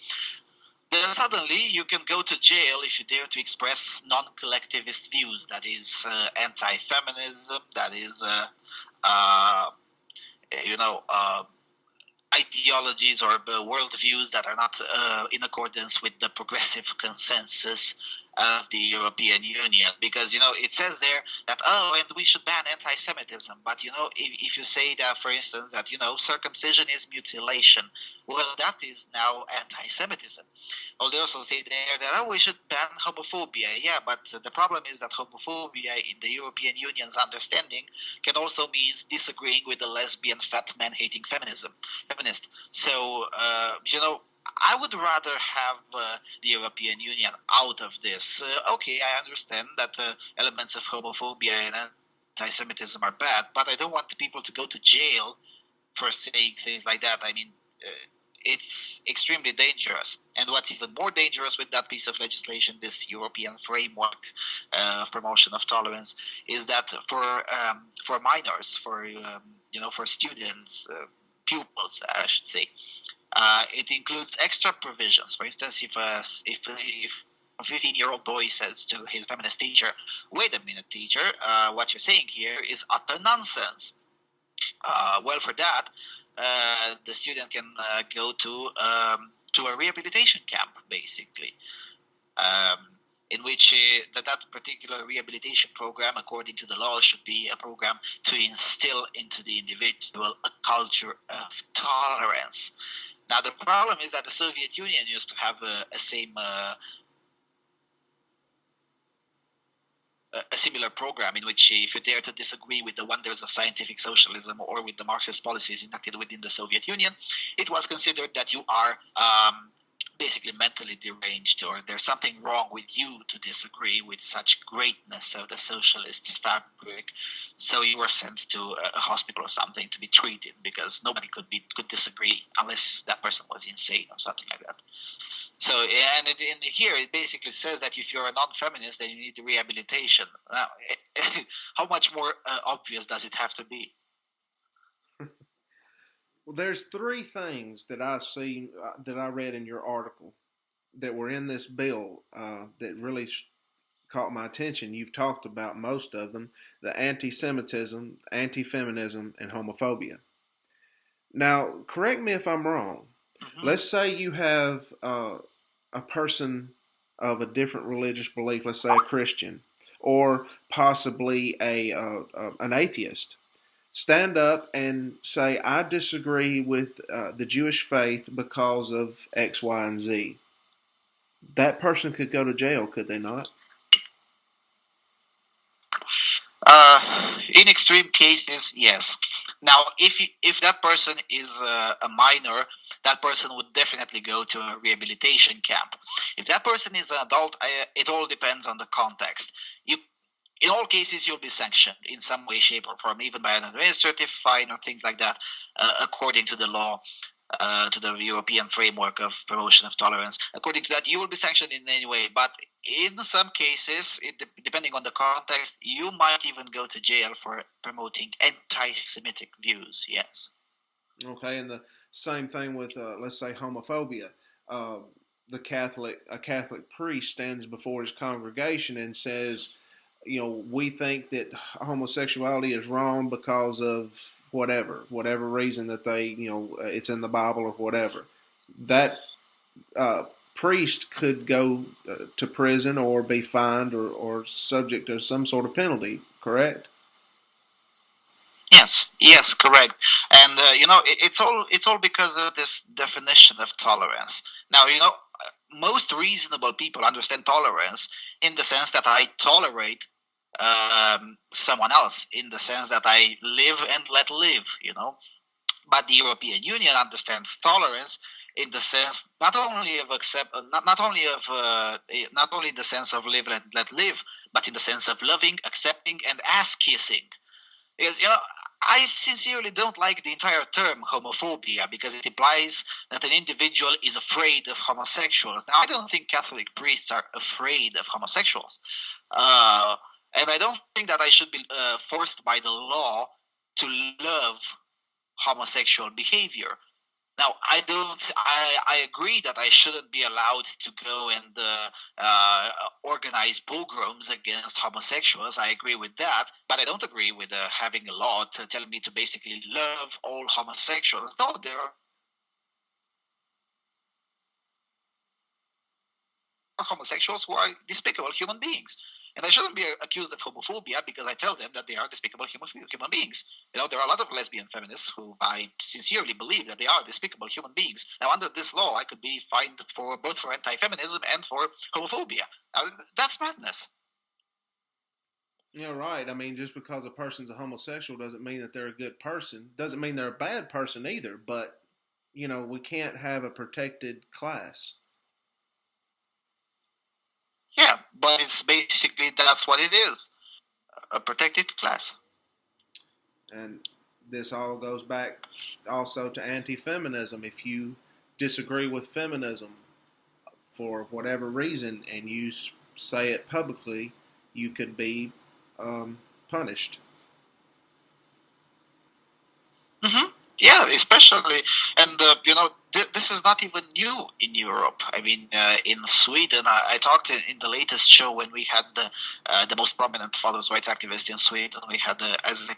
then suddenly you can go to jail if you dare to express non-collectivist views. That is anti-feminism. That is, ideologies or worldviews that are not in accordance with the progressive consensus of the European Union. Because, it says there that, and we should ban anti-Semitism. But, if you say that, for instance, that, circumcision is mutilation, well, that is now anti-Semitism. Or they also say there that, we should ban homophobia. Yeah, but the problem is that homophobia in the European Union's understanding can also mean disagreeing with the lesbian, fat, man-hating feminist. So, I would rather have the European Union out of this. Okay, I understand that elements of homophobia and anti-Semitism are bad, but I don't want people to go to jail for saying things like that. I mean, it's extremely dangerous. And what's even more dangerous with that piece of legislation, this European framework of promotion of tolerance, is that for minors, for students, pupils, I should say, it includes extra provisions. For instance, if a 15-year-old boy says to his feminist teacher, "Wait a minute, teacher, what you're saying here is utter nonsense." Well, for that, the student can go to a rehabilitation camp, basically, in which that particular rehabilitation program, according to the law, should be a program to instill into the individual a culture of tolerance. Now, the problem is that the Soviet Union used to have a similar program in which, if you dare to disagree with the wonders of scientific socialism or with the Marxist policies enacted within the Soviet Union, it was considered that you are basically mentally deranged, or there's something wrong with you to disagree with such greatness of the socialist fabric. So you were sent to a hospital or something to be treated, because nobody could disagree unless that person was insane or something like that. So, and here it basically says that if you're a non-feminist, then you need rehabilitation. Now, how much more obvious does it have to be? Well, there's three things that I've seen that I read in your article that were in this bill that really caught my attention. You've talked about most of them: the anti-Semitism, anti-feminism, and homophobia. Now, correct me if I'm wrong. Mm-hmm. Let's say you have a person of a different religious belief, let's say a Christian, or possibly an atheist, stand up and say, "I disagree with the Jewish faith because of X, Y, and Z." That person could go to jail, could they not? In extreme cases, yes. Now, if that person is a minor, that person would definitely go to a rehabilitation camp. If that person is an adult, it all depends on the context. In all cases, you'll be sanctioned in some way, shape, or form, even by an administrative fine or things like that, according to the law, to the European framework of promotion of tolerance. According to that, you will be sanctioned in any way. But in some cases, depending on the context, you might even go to jail for promoting anti-Semitic views. Yes. Okay, and the same thing with, let's say, homophobia. A Catholic priest stands before his congregation and says, "We think that homosexuality is wrong because of whatever reason that they, it's in the Bible or whatever." That priest could go to prison or be fined or subject to some sort of penalty, correct? Yes, correct. And it's all because of this definition of tolerance. Now, most reasonable people understand tolerance in the sense that I tolerate someone else, in the sense that I live and let live. But the European Union understands tolerance in the sense not only of accept, not only in the sense of live and let live, but in the sense of loving, accepting, and ass kissing. Because, I sincerely don't like the entire term homophobia because it implies that an individual is afraid of homosexuals. Now, I don't think Catholic priests are afraid of homosexuals. And I don't think that I should be forced by the law to love homosexual behavior. Now, I don't. I agree that I shouldn't be allowed to go and organize pogroms against homosexuals. I agree with that, but I don't agree with having a law to tell me to basically love all homosexuals. No, there are homosexuals who are despicable human beings. And I shouldn't be accused of homophobia because I tell them that they are despicable human beings. There are a lot of lesbian feminists who I sincerely believe that they are despicable human beings. Now, under this law, I could be fined for both for anti-feminism and for homophobia. Now, that's madness. Yeah, right. I mean, just because a person's a homosexual doesn't mean that they're a good person. Doesn't mean they're a bad person either. But we can't have a protected class. Yeah, but it's basically that's what it is, a protected class. And this all goes back also to anti-feminism. If you disagree with feminism for whatever reason and you say it publicly, you could be punished. Mm-hmm. Yeah, especially, and this is not even new in Europe. I mean, in Sweden, I talked in the latest show when we had the most prominent fathers' rights activist in Sweden. We had as a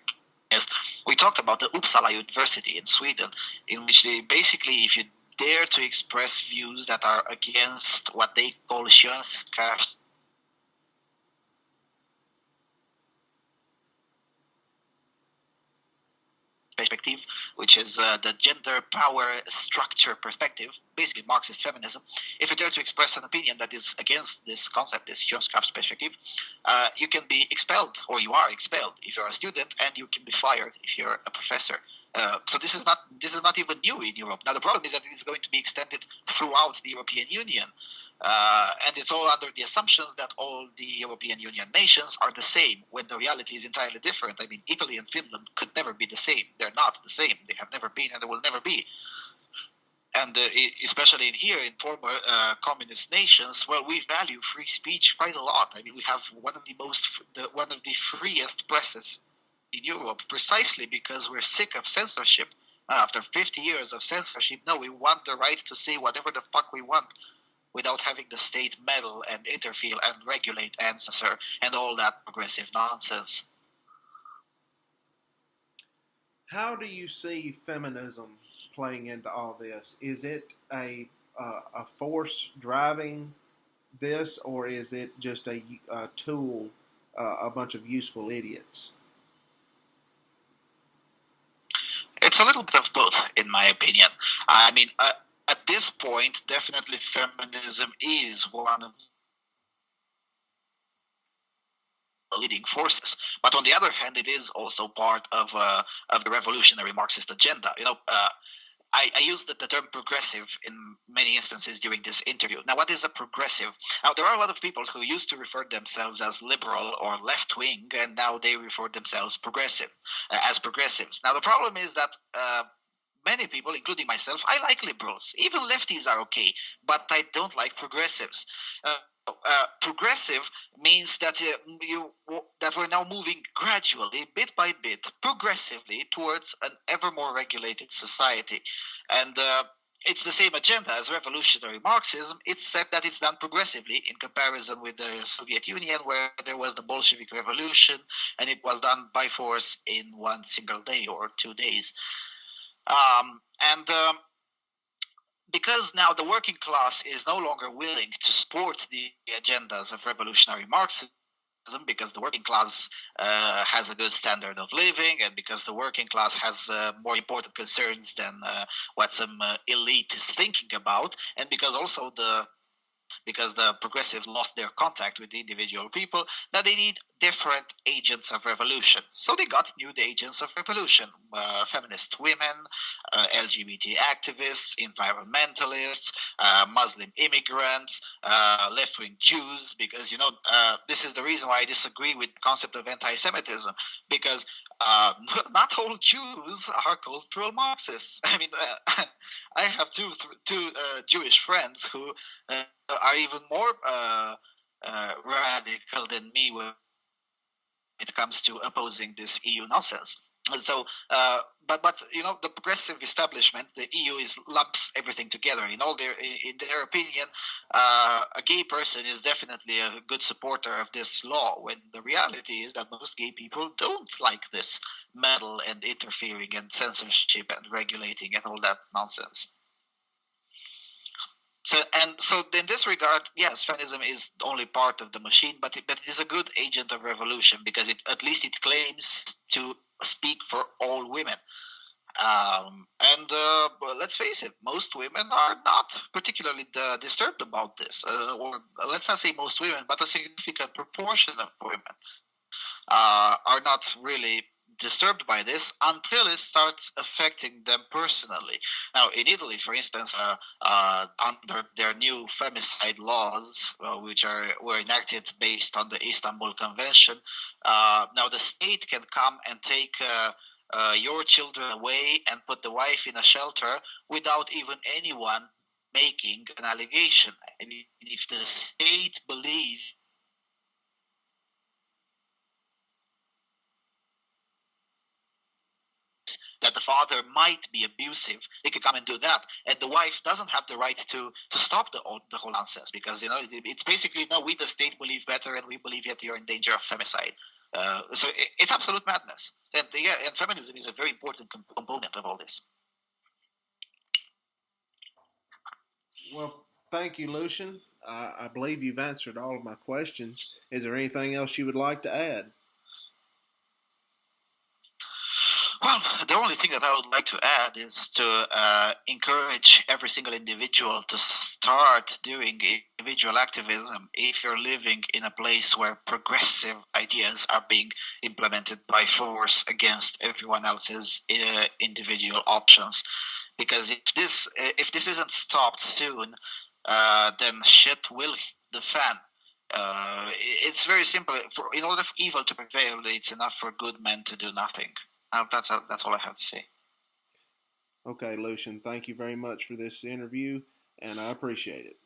guest, we talked about the Uppsala University in Sweden, in which they basically, if you dare to express views that are against what they call könskraft perspective, which is the gender power structure perspective, basically Marxist feminism. If you dare to express an opinion that is against this concept, this Könskraft perspective, you can be expelled, or you are expelled if you're a student, and you can be fired if you're a professor. So this is not even new in Europe. Now the problem is that it is going to be extended throughout the European Union. And it's all under the assumptions that all the European Union nations are the same, when the reality is entirely different. I mean, Italy and Finland could never be the same. They're not the same. They have never been, and they will never be. And especially in here, in former communist nations, well, we value free speech quite a lot. I mean, we have one of the freest presses in Europe, precisely because we're sick of censorship. After 50 years of censorship, no, we want the right to say whatever the fuck we want, without having the state meddle and interfere and regulate and censor and all that progressive nonsense. How do you see feminism playing into all this? Is it a force driving this, or is it just a tool, a bunch of useful idiots? It's a little bit of both, in my opinion. I mean, at this point, definitely feminism is one of the leading forces. But on the other hand, it is also part of the revolutionary Marxist agenda. I use the term progressive in many instances during this interview. Now, what is a progressive? Now, there are a lot of people who used to refer themselves as liberal or left-wing, and now they refer themselves as progressives. Now, the problem is that many people, including myself, I like liberals. Even lefties are okay, but I don't like progressives. Progressive means that that we're now moving gradually, bit by bit, progressively towards an ever more regulated society, and it's the same agenda as revolutionary Marxism, except that it's done progressively in comparison with the Soviet Union, where there was the Bolshevik Revolution, and it was done by force in one single day or 2 days. And because now the working class is no longer willing to support the agendas of revolutionary Marxism, because the working class has a good standard of living, and because the working class has more important concerns than what some elite is thinking about, and because also because the progressives lost their contact with the individual people, that they need different agents of revolution. So they got new agents of revolution, feminist women, LGBT activists, environmentalists, Muslim immigrants, left-wing Jews, because, this is the reason why I disagree with the concept of anti-Semitism, because not all Jews are cultural Marxists. I mean, I have two Jewish friends who are even more radical than me when it comes to opposing this EU nonsense. So, but the progressive establishment, the EU, lumps everything together. In their opinion, a gay person is definitely a good supporter of this law. When the reality is that most gay people don't like this meddle and interfering and censorship and regulating and all that nonsense. So in this regard, yes, feminism is only part of the machine, but it is a good agent of revolution because at least it claims to speak for all women. Let's face it, most women are not particularly disturbed about this, or let's not say most women, but a significant proportion of women are not really disturbed by this until it starts affecting them personally. Now, in Italy, for instance, under their new femicide laws, which were enacted based on the Istanbul Convention, now the state can come and take your children away and put the wife in a shelter without even anyone making an allegation. I mean, if the state believes that the father might be abusive, they could come and do that, and the wife doesn't have the right to stop the whole nonsense, because it's basically, no, we the state believe better, and we believe that you're in danger of femicide. So it's absolute madness, and feminism is a very important component of all this. Well, thank you, Lucian. I believe you've answered all of my questions. Is there anything else you would like to add? Well, the only thing that I would like to add is to encourage every single individual to start doing individual activism if you're living in a place where progressive ideas are being implemented by force against everyone else's individual options. Because if this isn't stopped soon, then shit will hit the fan. It's very simple. In order for evil to prevail, it's enough for good men to do nothing. That's all I have to say. Okay, Lucian, thank you very much for this interview, and I appreciate it.